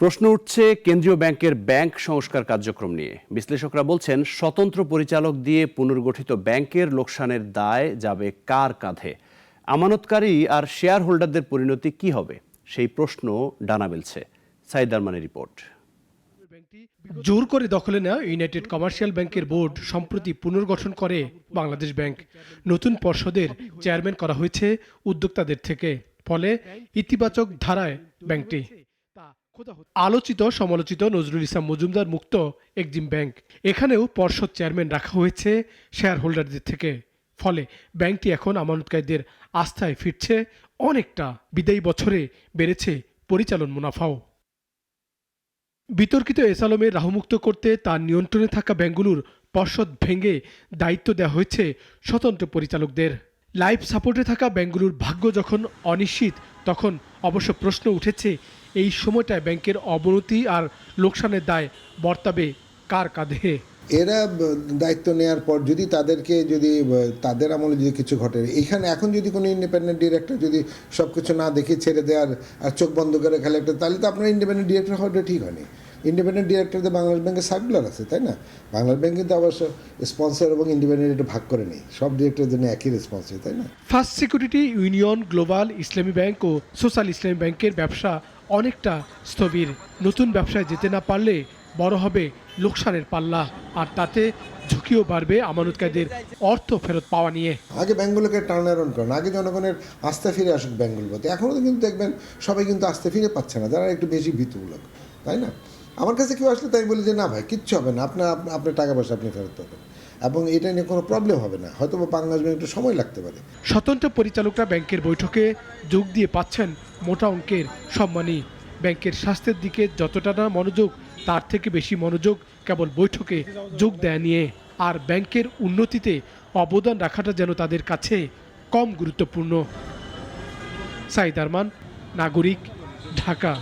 প্রশ্ন উঠছে কেন্দ্রীয় ব্যাংকের ব্যাংক সংস্কার কার্যক্রম নিয়ে। বিশ্লেষকরা বলছেন, স্বতন্ত্র পরিচালক দিয়ে পুনর্গঠিত ব্যাংকের লোকসানের দায় যাবে কার কাঁধে? আমানতকারী আর শেয়ার হোল্ডারদের পরিণতি কি হবে, সেই প্রশ্ন ডানা মেলছে। সাইদ আরমানের রিপোর্ট। জোর করে দখলে নেওয়া ইউনাইটেড কমার্শিয়াল ব্যাংকের বোর্ড সম্প্রতি পুনর্গঠন করে বাংলাদেশ ব্যাংক। নতুন পর্ষদের চেয়ারম্যান করা হয়েছে উদ্যোক্তাদের থেকে, ফলে ইতিবাচক ধারায় ব্যাংকটি। আলোচিত সমালোচিত নজরুল ইসলাম মজুমদার মুক্ত এক্সিম ব্যাংক, এখানেও পর্ষদ চেয়ারম্যান রাখা হয়েছে শেয়ার হোল্ডারদের থেকে। ফলে ব্যাংকটি এখন আমানতকারীদের আস্থায় ফিরছে অনেকটা। বিদায়ী বছরে বেড়েছে পরিচালন মুনাফাও। বিতর্কিত এসালমের রাহুমুক্ত করতে তার নিয়ন্ত্রণে থাকা ব্যাংকগুলোর পর্ষদ ভেঙে দায়িত্ব দেওয়া হয়েছে স্বতন্ত্র পরিচালকদের। লাইফ সাপোর্টে থাকা ব্যাংকগুলোর ভাগ্য যখন অনিশ্চিত, তখন অবশ্য প্রশ্ন উঠেছে, এই সময়টায় ব্যাংকের অবনতি আর লোকসানের দায় বর্তাবে কার কাঁধে? এরা দায়িত্ব নেওয়ার পর যদি তাদের আমলে যদি কিছু ঘটে, এখানে এখন যদি কোনো ইন্ডিপেন্ডেন্ট ডিরেক্টর যদি সব কিছু না দেখে ছেড়ে দেওয়ার আর চোখ বন্ধ করে খেলে একটা, তাহলে তো আপনার ইন্ডিপেন্ডেন্ট ডিরেক্টর হওয়াটা ঠিক হয়নি। ইন্ডিপেন্ডেন্ট ডিরেক্টরদের বাংলাদেশ ব্যাংকের সার্কুলার আছে, তাই না? বাংলাদেশ ব্যাংক কিন্তু অবশ্য স্পন্সর এবং ইন্ডিপেন্ডেন্ট একটু ভাগ করে নেই, সব ডিরেক্টরের জন্য একই রেসপন্সিবিলিটি, তাই না? ফার্স্ট সিকিউরিটি, ইউনিয়ন, গ্লোবাল, ইসলামী ব্যাংক ও সোশ্যাল ইসলামী ব্যাংকের ব্যবসা অনেকটা স্থবির। নতুন ব্যবসায় যেতে না পারলে বড় হবে লোকসানের পাল্লা, আর তাতে ঝুঁকিও বাড়বে আমানতকারীদের অর্থ ফেরত পাওয়া নিয়ে। আগে ব্যাংকগুলোকে টার্ন অ্যারাউন্ড করেন, আগে জনগণের আস্থা ফিরে আসুক ব্যাংকগুলোর প্রতি। এখনও তো কিন্তু দেখবেন সবাই কিন্তু আস্থা ফিরে পাচ্ছে না, যারা একটু বেশি ভীতুমূলক, তাই না? আমার কাছে কেউ আসলে তাই বলি যে না ভাই, কিচ্ছু হবে না, আপনার টাকা পয়সা আপনি ফেরত পাবেন এবং এটা নিয়ে কোনো প্রবলেম হবে না। হয়তো বাংলাদেশ ব্যাংক একটু সময় লাগতে পারে। স্বতন্ত্র পরিচালকরা ব্যাংকের বৈঠকে যোগ দিয়ে পাচ্ছেন মোটা অঙ্কের সম্মানী। ব্যাংকের স্বাস্থ্যের দিকে যতটা না মনোযোগ, তার থেকে বেশি মনোযোগ কেবল বৈঠকে যোগ দেয়া নিয়ে। আর ব্যাংকের উন্নতিতে অবদান রাখাটা যেন তাদের কাছে কম গুরুত্বপূর্ণ। সাইদ আরমান, নাগরিক, ঢাকা।